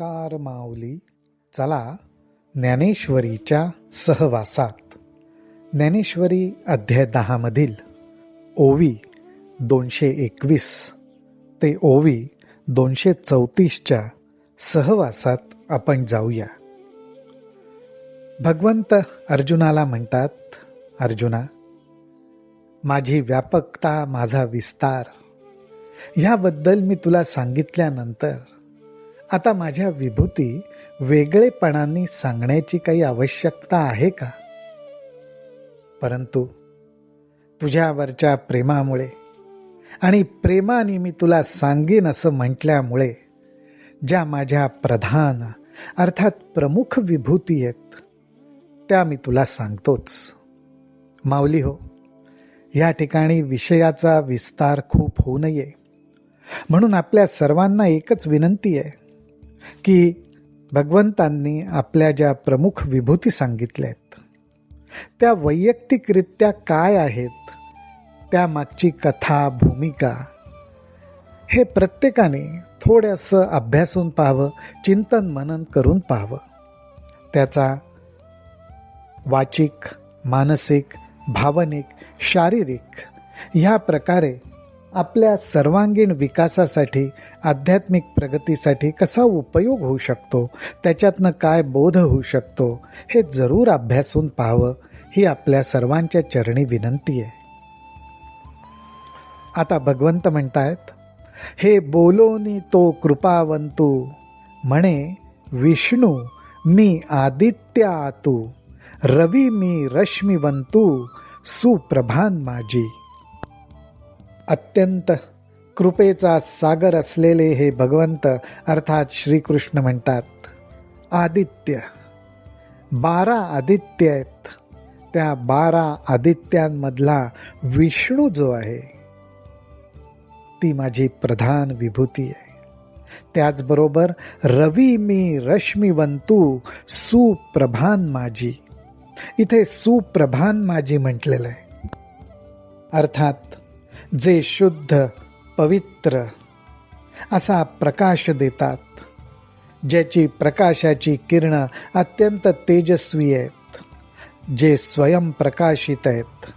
नमस्कार माऊली. चला ज्ञानेश्वरीच्या सहवासात ज्ञानेश्वरी अध्याय 10 मधील ओवी 221 ते ओवी 234च्या सहवासात आपण जाऊया. भगवंत अर्जुनाला म्हणतात, अर्जुना, माझी व्यापकता, माझा विस्तार ह्याबद्दल मी तुला सांगितल्यानंतर आता माझ्या विभूती वेगळेपणाने सांगण्याची काही आवश्यकता आहे का? परंतु तुझ्यावरच्या प्रेमामुळे आणि प्रेमाने मी तुला सांगेन असं म्हटल्यामुळे ज्या माझ्या प्रधान अर्थात प्रमुख विभूती आहेत त्या मी तुला सांगतोच. माऊली हो, या ठिकाणी विषयाचा विस्तार खूप होऊ नये म्हणून आपल्या सर्वांना एकच विनंती आहे की भगवंतांनी आपल्या ज्या प्रमुख विभूती सांगितल्यात त्या वैयक्तिकरित्या काय आहेत, त्यामागची कथा, भूमिका हे प्रत्येकाने थोडंसं अभ्यासून पाहावं, चिंतन मनन करून पाहावं. त्याचा वाचिक, मानसिक, भावनिक, शारीरिक ह्या प्रकारे आपल्या सर्वांगीण विकासासाठी, आध्यात्मिक प्रगतीसाठी कसा उपयोग होऊ शकतो, त्याच्यातनं काय बोध होऊ शकतो हे जरूर अभ्यासून पाहावं, ही आपल्या सर्वांच्या चरणी विनंती आहे. आता भगवंत म्हणतायत, हे बोलोनी तो कृपावंतू, म्हणे विष्णू मी आदित्य आतू, रवी मी रश्मिवंतू, सुप्रभान माझी. अत्यंत कृपेचा सागर असलेले हे भगवंत अर्थात श्रीकृष्ण म्हणतात, आदित्य, 12 आदित्य आहेत, त्या 12 आदित्यांमधला विष्णू जो आहे ती माझी प्रधान विभूती आहे. त्याचबरोबर रवी मी रश्मिवंतू, सुप्रभान माझी. इथे सुप्रभान माझी म्हटलेलं आहे, अर्थात जे शुद्ध, पवित्र असा प्रकाश देतात, ज्याची प्रकाशाची किरणं अत्यंत तेजस्वी आहेत, जे स्वयंप्रकाशित आहेत,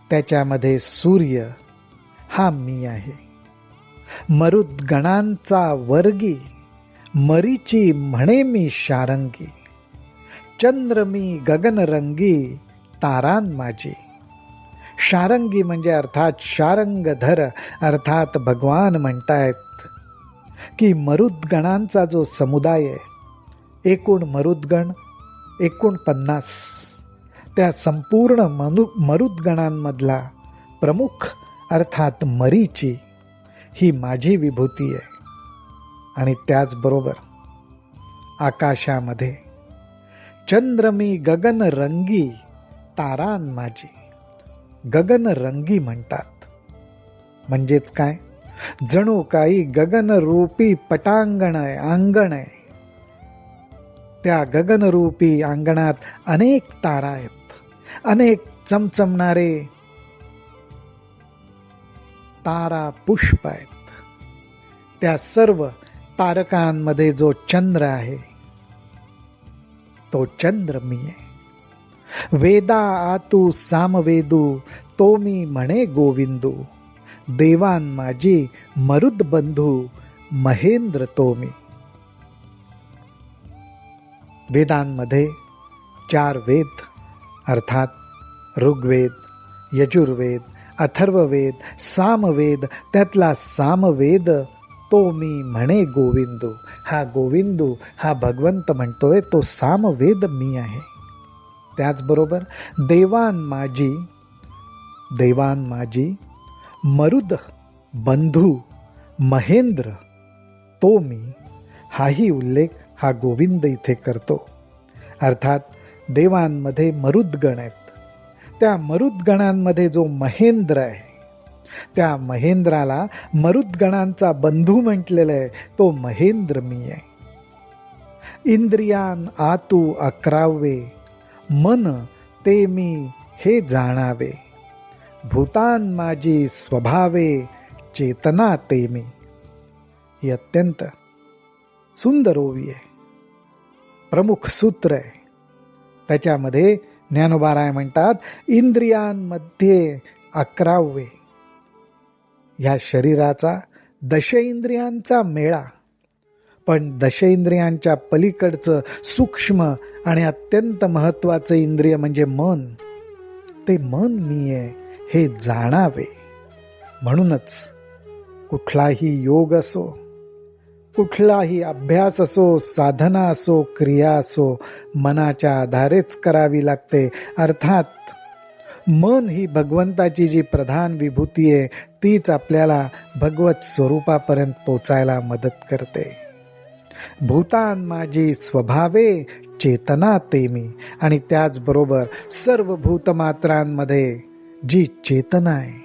त्याच्यामध्ये सूर्य हा मी आहे. मरुद्गणांचा वर्गी, मरीची म्हणे मी शारंगी, चंद्र मी गगनरंगी, तारान माझी. शारंगी म्हणजे अर्थात शारंगधर, अर्थात भगवान म्हणतायत की मरुद्गणांचा जो समुदाय आहे, एकूण मरुद्गण 49, त्या संपूर्ण मरुद्गणांमधला प्रमुख अर्थात मरीची ही माझी विभूती आहे. आणि त्याचबरोबर आकाशामध्ये चंद्र मी गगनरंगी, तारान माझी. गगनरंगी म्हणतात म्हणजेच काय, जणू काही गगनरूपी पटांगण आहे, अंगण आहे. त्या गगनरूपी अंगणात अनेक तारा आहेत, अनेक चमचमणारे तारा पुष्प आहेत. त्या सर्व तारकांमध्ये जो चंद्र आहे तो चंद्र मी आहे. वेदा आतू सामवेदू, तो मी म्हणे गोविंदू, देवान माझी मरुद बंधू, महेंद्र तो मी. वेदांमध्ये 4 वेद अर्थात ऋग्वेद, यजुर्वेद, अथर्ववेद, सामवेद, त्यातला सामवेद तो मी म्हणे गोविंदू. हा गोविंदू हा भगवंत म्हणतोय, तो सामवेद मी आहे. त्याचबरोबर देवान माझी मरुद बंधू, महेंद्र तो मी. हाही उल्लेख हा गोविंद इथे करतो. अर्थात देवांमध्ये मरुद्गण आहेत, त्या मरुद्गणांमध्ये जो महेंद्र आहे, त्या महेंद्राला मरुद्गणांचा बंधू म्हटलेला आहे, तो महेंद्र मी आहे. इंद्रियान आतू 11, मन ते मी हे जाणावे, भूतान माझी स्वभावे, चेतना ते मी. ही अत्यंत सुंदर ओवी आहे, प्रमुख सूत्र आहे. त्याच्यामध्ये ज्ञानोबाराय म्हणतात, इंद्रियांमध्ये 11वे, या शरीराचा दशेंद्रियांचा मेळा, पण दशेंद्रियांच्या पलीकडचं सूक्ष्म आणि अत्यंत महत्वाचं इंद्रिय म्हणजे मन. ते मन मी आहे हे जाणावे. म्हणूनच कुठलाही योग असो, कुठलाही अभ्यास असो, साधना असो, क्रिया असो, मनाच्या आधारेच करावी लागते. अर्थात मन ही भगवंताची जी प्रधान विभूती आहे, तीच आपल्याला भगवत स्वरूपापर्यंत पोचायला मदत करते. भूतान माझी स्वभावे चेतना ते मी. आणि त्याचबरोबर सर्व भूतमात्रांमध्ये जी चेतना आहे,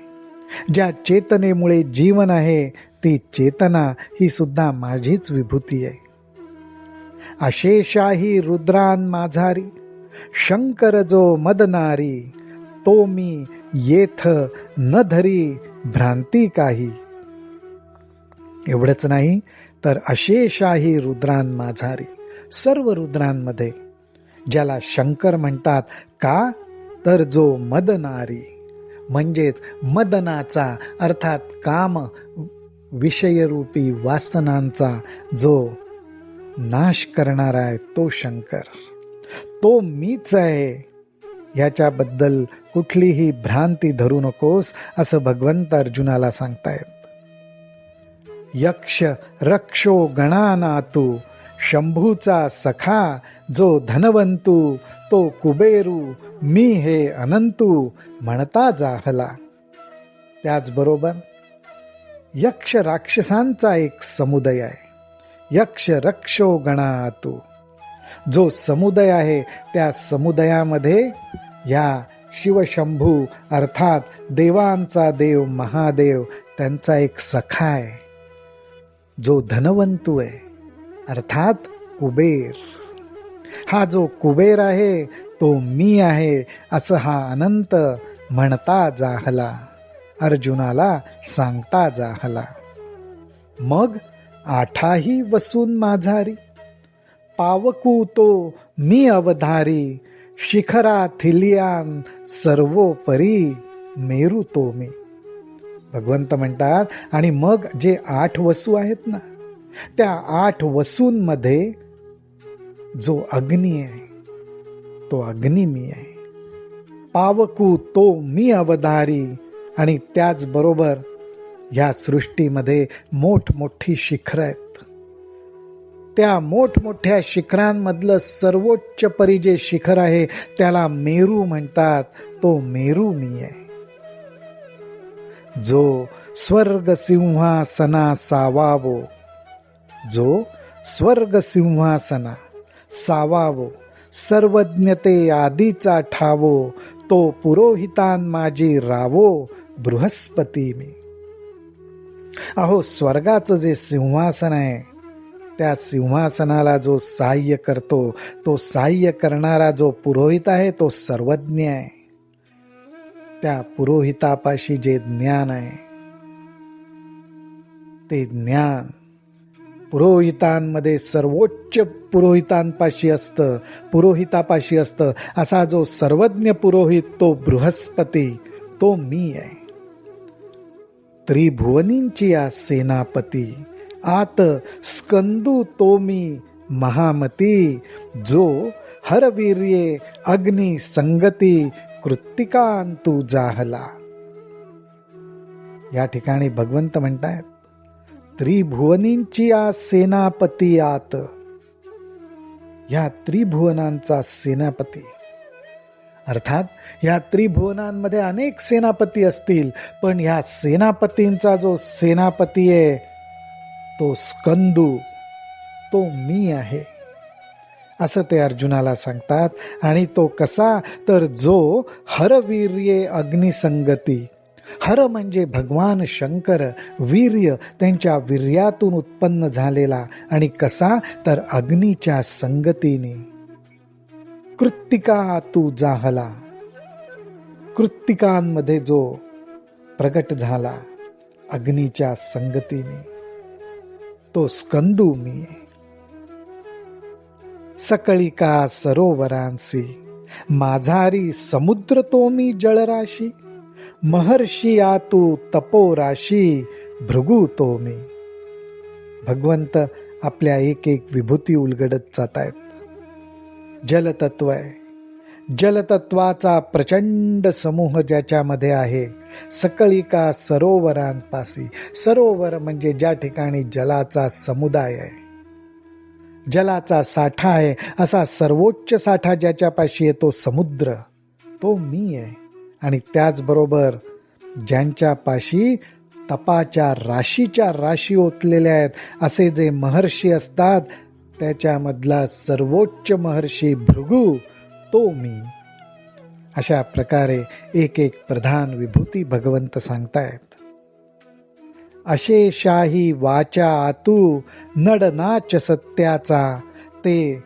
ज्या चेतनेमुळे जीवन आहे, ती चेतना ही सुद्धा माझीच विभूती आहे. अशेषाही रुद्रान माझारी, शंकर जो मदनारी, तो मी येथ न धरी भ्रांती काही. एवढंच नाही तर अशेषाही रुद्रान माझारी, सर्व रुद्रांमध्ये ज्याला शंकर म्हणतात. का तर जो मदनारी, म्हणजेच मदनाचा अर्थात काम विषयरूपी वासनांचा जो नाश करणारा आहे, तो शंकर. तो मीच आहे, याच्याबद्दल कुठलीही भ्रांती धरू नकोस, असं भगवंत अर्जुनाला सांगतायत. यक्ष रक्षो गणानातू, शंभूचा सखा जो धनवंतू, तो कुबेरू मी हे अनंतू, म्हणता जाहला. त्याचबरोबर यक्ष राक्षसांचा एक समुदाय आहे. यक्ष रक्षो गणातू, जो समुदाय आहे, त्या समुदायामध्ये या शिवशंभू अर्थात देवांचा देव महादेव, त्यांचा एक सखा आहे, जो धनवंतू आहे, अर्थात कुबेर. हा जो कुबेर आहे तो मी आहे, असं हा अनंत म्हणता जाहला, अर्जुनाला सांगता जाहला. मग आठाही वसून माझारी, पावकू तो मी अवधारी, शिखरा थिलियान सर्वोपरी, मेरू तो मी. भगवंत म्हणतात, आणि मग जे 8 वसू आहेत ना, त्या 8 वसूंमध्ये जो अग्नी आहे, तो अग्नी मी आहे. पावकू तो मी अवधारी. आणि त्याचबरोबर या सृष्टीमध्ये मोठमोठी शिखरं आहेत. त्या मोठमोठ्या शिखरांमधलं सर्वोच्च परी जे शिखर आहे, त्याला मेरू म्हणतात. तो मेरू मी आहे. जो स्वर्ग सिंहासना सावावो, जो स्वर्ग सिंहासना सावावो, सर्वज्ञते आदीचा ठावो, तो पुरोहितान माझी रावो, बृहस्पती मी. अहो, स्वर्गाचं जे सिंहासन आहे, त्या सिंहासनाला जो सहाय्य करतो, तो सहाय्य करणारा जो पुरोहित आहे, तो सर्वज्ञ आहे. त्या पुरोहितापाशी जे ज्ञान आहे, ते ज्ञान पुरोहितांमध्ये सर्वोच्च पुरोहितांपाशी असतं, पुरोहितापाशी असतं. असा जो सर्वज्ञ पुरोहित, तो बृहस्पती, तो मी आहे. त्रिभुवनींची या सेनापती, आत स्कंदू तो मी महामती, जो हरवीर्ये अग्नि संगती, कृत्तिकांतू जाहला. या ठिकाणी भगवंत म्हणतायत, त्रिभुवनींची या सेनापती आत, या त्रिभुवनांचा सेनापती. अर्थात या त्रिभुवनांमध्ये अनेक सेनापती असतील, पण या सेनापतींचा जो सेनापती आहे, तो स्कंदू, तो मी आहे, असं ते अर्जुनाला सांगतात. आणि तो कसा, तर जो हरवीर्ये अग्निसंगती. हर म्हणजे भगवान शंकर, वीर्य त्यांच्या वीर्यातून उत्पन्न झालेला. आणि कसा, तर अग्नीच्या संगतीने. कृत्तिका तू जाहला, कृत्तिकांमध्ये जो प्रगट झाला अग्नीच्या संगतीने, तो स्कंदू मी आहे. सकळिका सरोवरांसी, माझारी समुद्र तो मी जळराशी, महर्षी आतू तपोराशी, भृगू तो मी. भगवंत आपल्या एक एक विभूती उलगडत जात आहेत. जलतत्व आहे. जलतत्वाचा प्रचंड समूह ज्याच्यामध्ये आहे. सकळिका सरोवरांपासी, सरोवर म्हणजे ज्या ठिकाणी जलाचा समुदाय आहे, जलाचा साठा आहे. असा सर्वोच्च साठा ज्याच्यापाशी आहे तो समुद्र, तो मी आहे. आणि त्याचबरोबर ज्यांच्यापाशी तपाच्या राशीच्या राशी ओतलेल्या आहेत, असे जे महर्षी असतात, त्याच्यामधला सर्वोच्च महर्षी भृगू तो मी. अशा प्रकारे एक एक प्रधान विभूती भगवंत सांगतायत. अशेषाही वाचा आतू, नडनाच सत्याचा, ते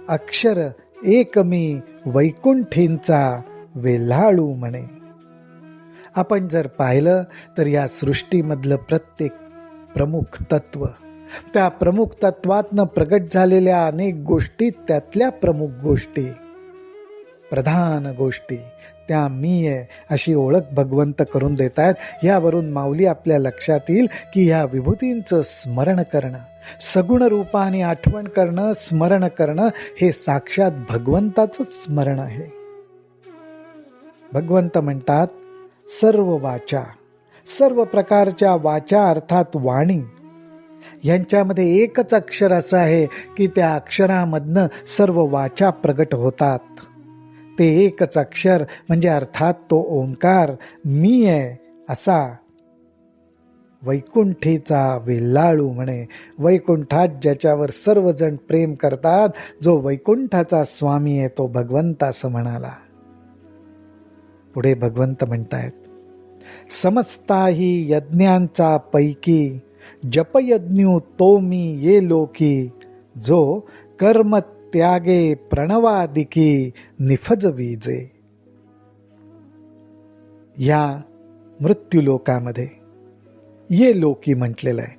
अक्षर एकमी वैकुंठींचा वेल्हाळू म्हणे. आपण जर पाहिलं तर या सृष्टीमधलं प्रत्येक प्रमुख तत्व, त्या प्रमुख तत्वातनं प्रगट झालेल्या अनेक गोष्टी, त्यातल्या प्रमुख गोष्टी, प्रधान गोष्टी, त्या मी आहे अशी ओळख भगवंत करून देत आहेत. यावरून माऊली आपल्या लक्षात येईल की ह्या विभूतींचं स्मरण करणं, सगुण रूपाने आठवण करणं, स्मरण करणं हे साक्षात भगवंताचंच स्मरण आहे. भगवंत म्हणतात सर्व वाचा, सर्व प्रकारच्या वाचा अर्थात वाणी, यांच्यामध्ये एकच अक्षर असं आहे की त्या अक्षरामधनं सर्व वाचा प्रगट होतात. ते एकच अक्षर म्हणजे अर्थात तो ओंकार मी आहे असा वैकुंठीचा वेल्हाळू म्हणे. वैकुंठात ज्याच्यावर सर्वजण प्रेम करतात, जो वैकुंठाचा स्वामी आहे तो भगवंत असं म्हणाला. पुढे भगवंत म्हणतायत समस्ताही यज्ञांचा पैकी, जपयज्ञू तो मी ये लोकी, जो कर्म त्यागे प्रणवादिकी निफज विजे. या मृत्यूलोकामध्ये ये लोकी म्हटलेलं आहे,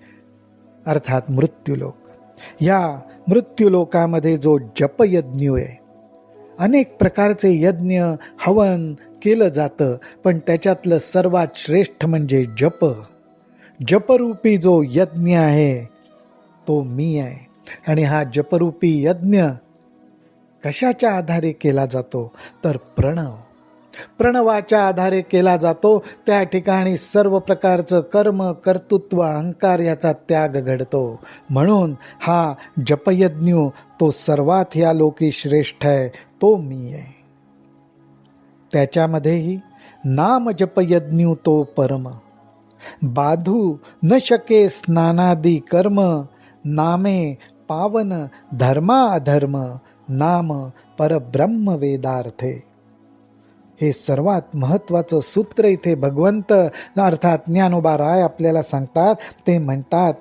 अर्थात मृत्यूलोक. या मृत्यूलोकामध्ये जो जपयज्ञ आहे, अनेक प्रकारचे यज्ञ हवन केलं जातं, पण त्याच्यातलं सर्वात श्रेष्ठ म्हणजे जप. जपरूपी जो यज्ञ आहे तो मी आहे. आणि हा जपरूपी यज्ञ कशाच्या आधारे केला जातो तर प्रणव, प्रणवाच्या आधारे केला जातो. त्या ठिकाणी सर्व प्रकारचं कर्म, कर्तृत्व, अहंकार याचा त्याग घडतो. म्हणून हा जपयज्ञ तो सर्वात या लोकी श्रेष्ठ आहे, तो मी आहे. त्याच्यामध्येही नाम जपयज्ञ तो परम, बाधू न शके स्नानादी कर्म, नामे पावन धर्मा अधर्म, नाम परब्रह्म वेदार्थे. हे सर्वात महत्वाचं सूत्र इथे भगवंत अर्थात ज्ञानोबा राय आपल्याला सांगतात. ते म्हणतात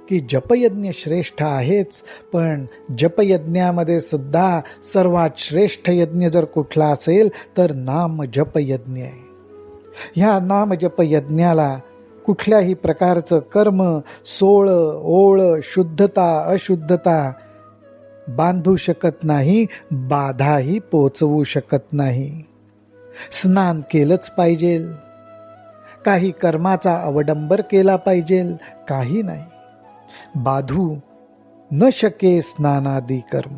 की जपयज्ञ श्रेष्ठ आहेच, पण जपयज्ञामध्ये सुद्धा सर्वात श्रेष्ठ यज्ञ जर कुठला असेल तर नाम जपयज्ञ आहे. ह्या नाम जपयज्ञाला कुठल्याही प्रकारचं कर्म, सोळ, ओळ, शुद्धता, अशुद्धता बांधू शकत नाही, बाधाही पोचवू शकत नाही. स्नान केलंच पाहिजे, काही कर्माचा अवडंबर केला पाहिजे, काही नाही. बाधू न शके स्नानादी कर्म.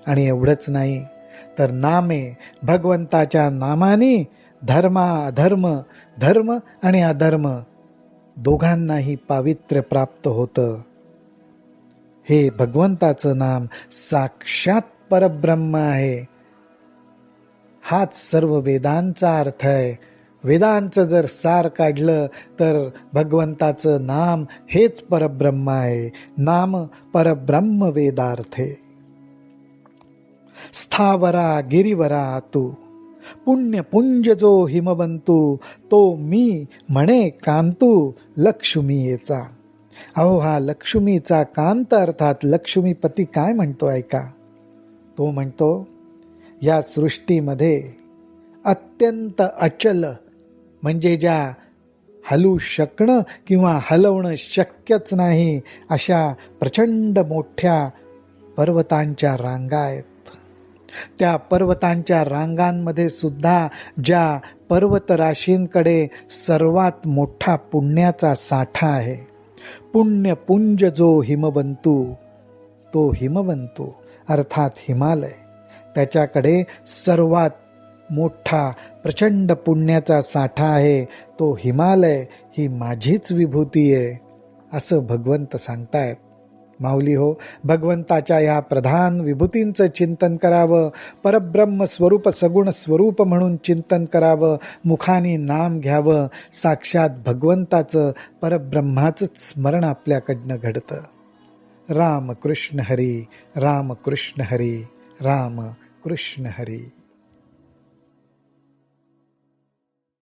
आणि एवढंच नाही तर नामे, भगवंताच्या नामाने धर्मा अधर्म, धर्म आणि अधर्म दोघांनाही पावित्र्य प्राप्त होतं. हे भगवंताचं नाम साक्षात परब्रह्म आहे. हाच सर्व वेदांचा अर्थ आहे. वेदांचं जर सार काढलं तर भगवंताचं नाम हेच परब्रह्म आहे. नाम परब्रह्म वेदार्थे. स्थावरा गिरिवरा तू, पुण्य पुंज जो हिमवंतू, तो मी म्हणे कांतू लक्ष्मीचा. अहो हा लक्ष्मीचा कांत अर्थात लक्ष्मीपती काय म्हणतो ऐका. तो म्हणतो या सृष्टीमध्ये अत्यंत अचल म्हणजे ज्या हलू शकणं किंवा हलवणं शक्यच नाही अशा प्रचंड मोठ्या पर्वतांच्या रांगा आहेत. त्या पर्वतांच्या रांगांमध्ये सुद्धा ज्या पर्वतराशींकडे सर्वात मोठा पुण्याचा साठा आहे, पुण्यपुंज जो हिमवंतू, तो हिमवंतू अर्थात हिमालय, त्याच्याकडे सर्वात मोठा प्रचंड पुण्याचा साठा आहे, तो हिमालय ही माझीच विभूती आहे, असं भगवंत सांगतायत. माऊली हो, भगवंताच्या या प्रधान विभूतींचं चिंतन करावं, परब्रह्म स्वरूप सगुण स्वरूप म्हणून चिंतन करावं, मुखाने नाम घ्यावं, साक्षात भगवंताचं परब्रह्माचं स्मरण आपल्याकडनं घडतं. राम कृष्ण हरी, राम कृष्ण हरी, राम कृष्ण हरी.